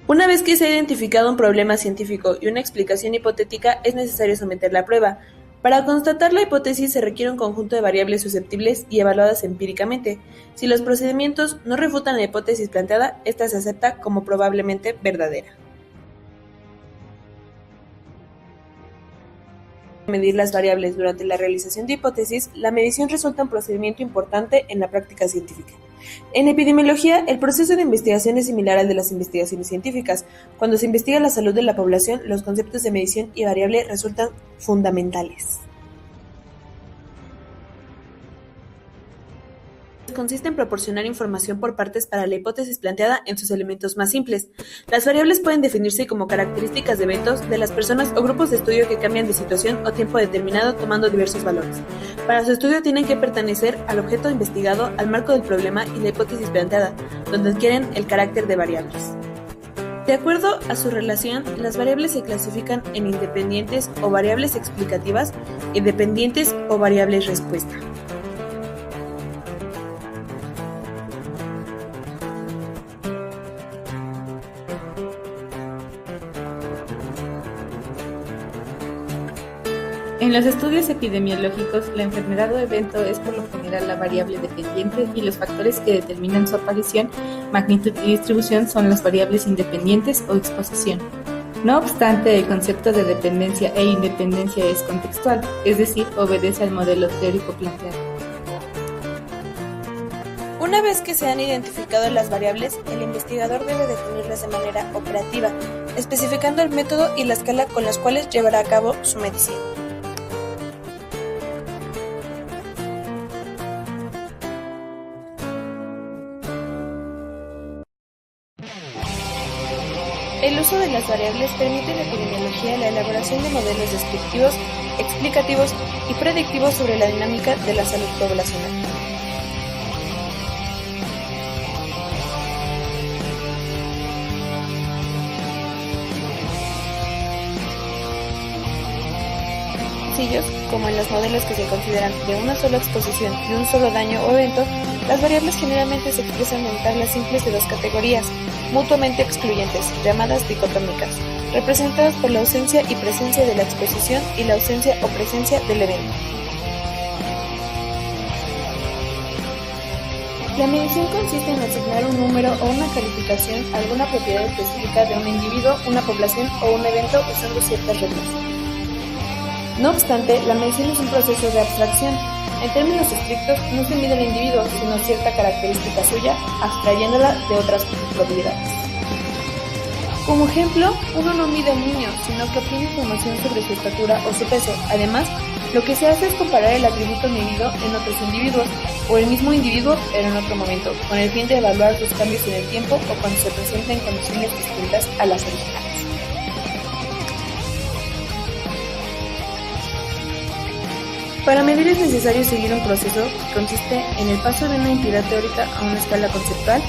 Una vez que se ha identificado un problema científico y una explicación hipotética, es necesario someterla a prueba. Para constatar la hipótesis se requiere un conjunto de variables susceptibles y evaluadas empíricamente. Si los procedimientos no refutan la hipótesis planteada, ésta se acepta como probablemente verdadera. Medir las variables durante la realización de hipótesis, la medición resulta un procedimiento importante en la práctica científica. En epidemiología, el proceso de investigación es similar al de las investigaciones científicas. Cuando se investiga la salud de la población, los conceptos de medición y variable resultan fundamentales. Consiste en proporcionar información por partes para la hipótesis planteada en sus elementos más simples. Las variables pueden definirse como características de eventos, de las personas o grupos de estudio que cambian de situación o tiempo determinado tomando diversos valores. Para su estudio tienen que pertenecer al objeto investigado, al marco del problema y la hipótesis planteada, donde adquieren el carácter de variables. De acuerdo a su relación, las variables se clasifican en independientes o variables explicativas y dependientes o variables respuesta. En los estudios epidemiológicos, la enfermedad o evento es por lo general la variable dependiente y los factores que determinan su aparición, magnitud y distribución son las variables independientes o exposición. No obstante, el concepto de dependencia e independencia es contextual, es decir, obedece al modelo teórico planteado. Una vez que se han identificado las variables, el investigador debe definirlas de manera operativa, especificando el método y la escala con las cuales llevará a cabo su medición. El uso de las variables permite en la epidemiología la elaboración de modelos descriptivos, explicativos y predictivos sobre la dinámica de la salud poblacional. Sencillos, como en los modelos que se consideran de una sola exposición y un solo daño o evento, las variables generalmente se expresan en tablas simples de dos categorías, mutuamente excluyentes, llamadas dicotómicas, representadas por la ausencia y presencia de la exposición y la ausencia o presencia del evento. La medición consiste en asignar un número o una calificación a alguna propiedad específica de un individuo, una población o un evento usando ciertas reglas. No obstante, la medición es un proceso de abstracción. En términos estrictos, no se mide el individuo, sino cierta característica suya, abstrayéndola de otras propiedades. Como ejemplo, uno no mide a un niño, sino que obtiene información sobre su estatura o su peso. Además, lo que se hace es comparar el atributo medido en otros individuos, o el mismo individuo, pero en otro momento, con el fin de evaluar sus cambios en el tiempo o cuando se presentan condiciones distintas a las originales. Para medir es necesario seguir un proceso que consiste en el paso de una entidad teórica a una escala conceptual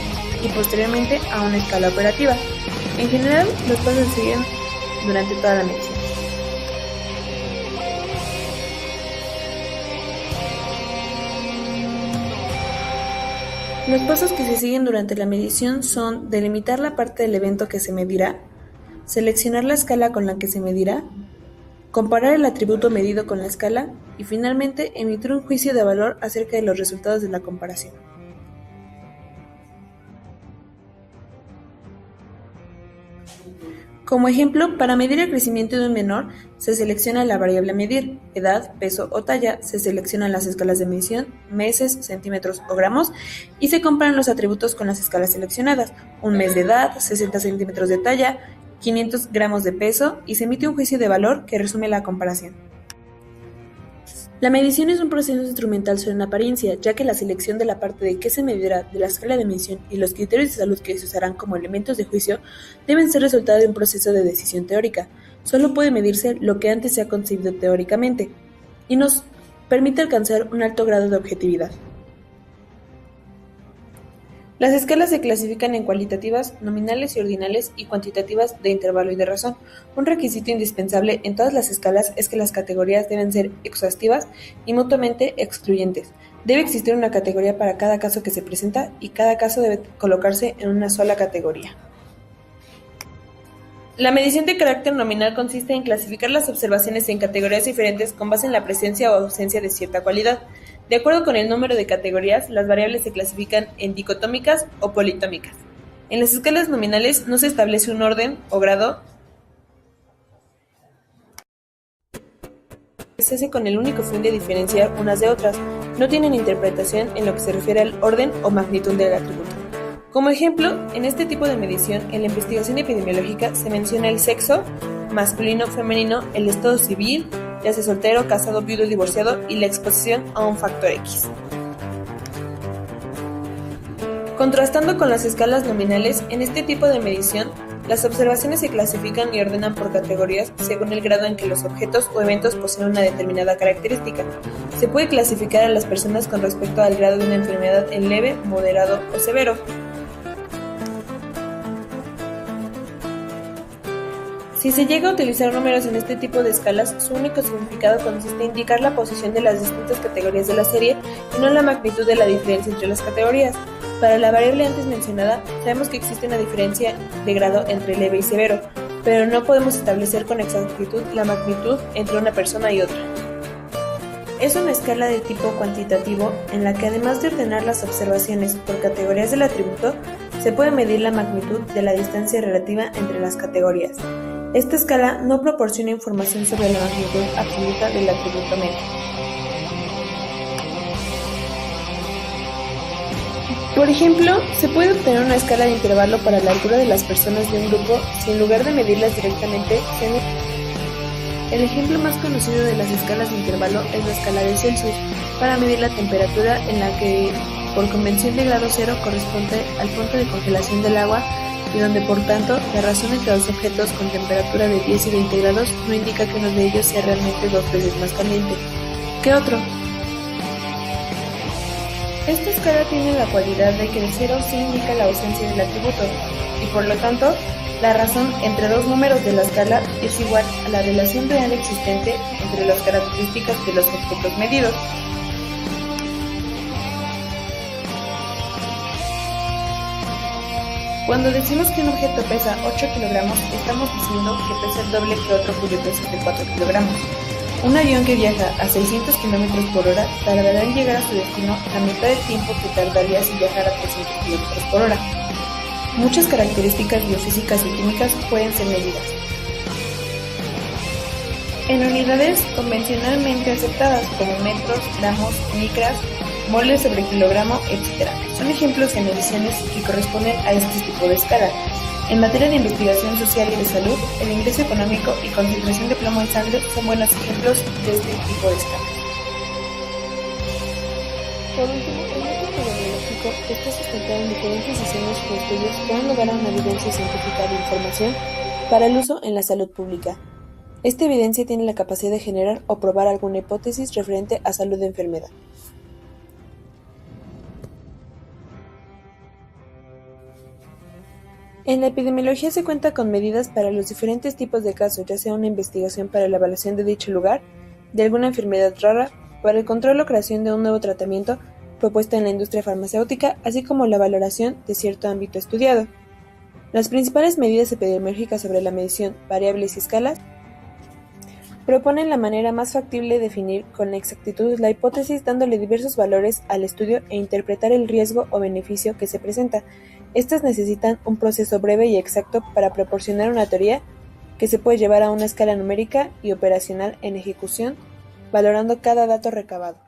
y posteriormente a una escala operativa. En general, los pasos se siguen durante toda la medición. Los pasos que se siguen durante la medición son delimitar la parte del evento que se medirá, seleccionar la escala con la que se medirá, comparar el atributo medido con la escala y finalmente emitir un juicio de valor acerca de los resultados de la comparación. Como ejemplo, para medir el crecimiento de un menor, se selecciona la variable a medir, edad, peso o talla, se seleccionan las escalas de medición, meses, centímetros o gramos, y se comparan los atributos con las escalas seleccionadas, un mes de edad, 60 centímetros de talla, 500 gramos de peso, y se emite un juicio de valor que resume la comparación. La medición es un proceso instrumental sobre una apariencia, ya que la selección de la parte de qué se medirá de la escala de medición y los criterios de salud que se usarán como elementos de juicio deben ser resultado de un proceso de decisión teórica. Solo puede medirse lo que antes se ha concebido teóricamente, y nos permite alcanzar un alto grado de objetividad. Las escalas se clasifican en cualitativas, nominales y ordinales y cuantitativas de intervalo y de razón. Un requisito indispensable en todas las escalas es que las categorías deben ser exhaustivas y mutuamente excluyentes. Debe existir una categoría para cada caso que se presenta y cada caso debe colocarse en una sola categoría. La medición de carácter nominal consiste en clasificar las observaciones en categorías diferentes con base en la presencia o ausencia de cierta cualidad. De acuerdo con el número de categorías, las variables se clasifican en dicotómicas o politómicas. En las escalas nominales no se establece un orden o grado, se hace con el único fin de diferenciar unas de otras, no tienen interpretación en lo que se refiere al orden o magnitud del atributo. Como ejemplo, en este tipo de medición, en la investigación epidemiológica se menciona el sexo, masculino, femenino, el estado civil, ya sea soltero, casado, viudo, divorciado, y la exposición a un factor X. Contrastando con las escalas nominales, en este tipo de medición, las observaciones se clasifican y ordenan por categorías según el grado en que los objetos o eventos poseen una determinada característica. Se puede clasificar a las personas con respecto al grado de una enfermedad en leve, moderado o severo. Si se llega a utilizar números en este tipo de escalas, su único significado consiste en indicar la posición de las distintas categorías de la serie y no la magnitud de la diferencia entre las categorías. Para la variable antes mencionada, sabemos que existe una diferencia de grado entre leve y severo, pero no podemos establecer con exactitud la magnitud entre una persona y otra. Es una escala de tipo cuantitativo en la que, además de ordenar las observaciones por categorías del atributo, se puede medir la magnitud de la distancia relativa entre las categorías. Esta escala no proporciona información sobre la magnitud absoluta del atributo medio. Por ejemplo, se puede obtener una escala de intervalo para la altura de las personas de un grupo si en lugar de medirlas directamente, se mide. El ejemplo más conocido de las escalas de intervalo es la escala de Celsius, para medir la temperatura en la que, por convención de grado cero, corresponde al punto de congelación del agua y donde, por tanto, la razón entre dos objetos con temperatura de 10 y 20 grados no indica que uno de ellos sea realmente 2 veces más caliente que otro. Esta escala tiene la cualidad de que el cero sí indica la ausencia del atributo, y por lo tanto, la razón entre dos números de la escala es igual a la relación real existente entre las características de los objetos medidos. Cuando decimos que un objeto pesa 8 kilogramos, estamos diciendo que pesa el doble que otro cuyo peso es de 4 kilogramos. Un avión que viaja a 600 km por hora tardará en llegar a su destino la mitad del tiempo que tardaría si viajara a 300 km por hora. Muchas características biofísicas y químicas pueden ser medidas en unidades convencionalmente aceptadas como metros, gramos, micras, moles sobre kilogramo, etc. Son ejemplos de mediciones que corresponden a este tipo de escala. En materia de investigación social y de salud, el ingreso económico y concentración de plomo en sangre son buenos ejemplos de este tipo de escala. Por último, el método epidemiológico está sustentado en diferentes diseños y estudios que dan lugar a una evidencia científica de información para el uso en la salud pública. Esta evidencia tiene la capacidad de generar o probar alguna hipótesis referente a salud de enfermedad. En la epidemiología se cuenta con medidas para los diferentes tipos de casos, ya sea una investigación para la evaluación de dicho lugar, de alguna enfermedad rara, para el control o creación de un nuevo tratamiento propuesto en la industria farmacéutica, así como la valoración de cierto ámbito estudiado. Las principales medidas epidemiológicas sobre la medición, variables y escalas proponen la manera más factible de definir con exactitud la hipótesis dándole diversos valores al estudio e interpretar el riesgo o beneficio que se presenta. Estas necesitan un proceso breve y exacto para proporcionar una teoría que se puede llevar a una escala numérica y operacional en ejecución, valorando cada dato recabado.